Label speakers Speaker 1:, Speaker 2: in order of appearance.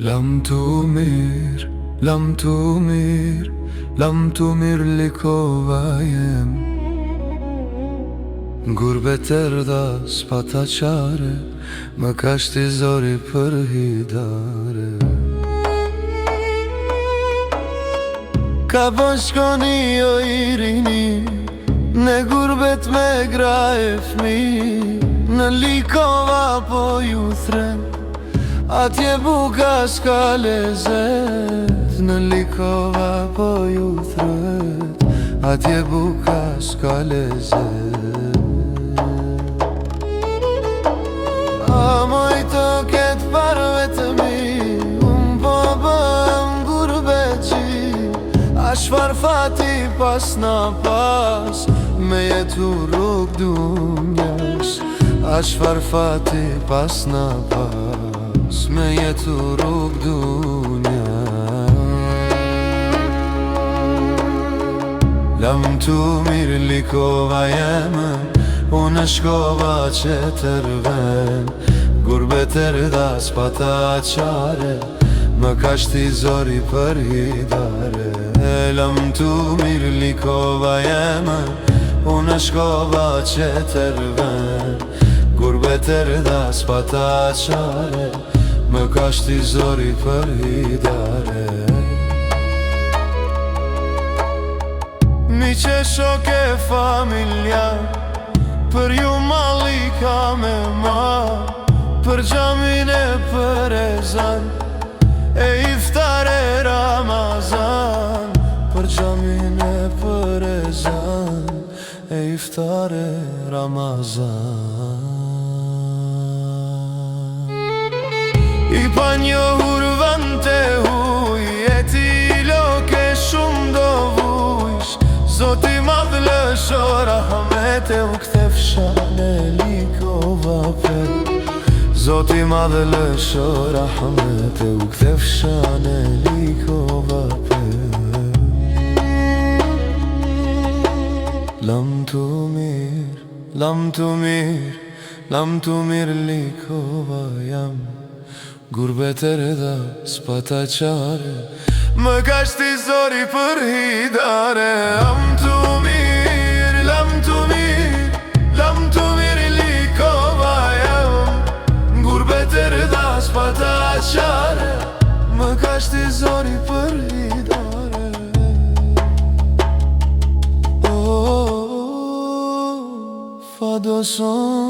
Speaker 1: Lam të mirë, lam të mirë, lam të mirë likova jem. Gurbet erdha s'pata qare, më ka shti zori për hidare. Ka bën shkoni o i rini, në gurbet me gra e fmi, në likova po ju thren, atje buka s'ka lezet. Në likova po ju thret, atje buka s'ka lezet. A moj të ketë parve të mi, unë po bëm gurbetqi. A shfar fati pas na pas, me jetu rrug dunjas. A shfar fati pas na pas, me jetu rrug dunjas. Lam të mirë likova jeme, unë shkova që të rven. Gurbet erdha s'pata qare, më ka shti zori për hidare. Lam të mirë likova jeme, unë shkova që të rven. Gurbet erdha s'pata qare, më ka shti zori për hidare. Mi që shok e familja, për ju mali ka me ma. Për gjamin e për ezan, e iftar e Ramazan. Për gjamin e për ezan, e iftar e Ramazan. I pa njohur vend të huj, e ti loke shumë do vujsh. Zoti madh lësho rahmete, u kthefsha në likova për. Zoti madh lësho rahmete, u kthefsha në likova për. Lam të mirë, lam të mirë, lam të mirë likova jam. Gurbet erdha s'pata qare, më ka shti zori për hidare. Lam të mirë, lam të mirë, lam të mirë likova jam. Gurbet erdha s'pata qare, më ka shti zori për hidare. Oh, fa do son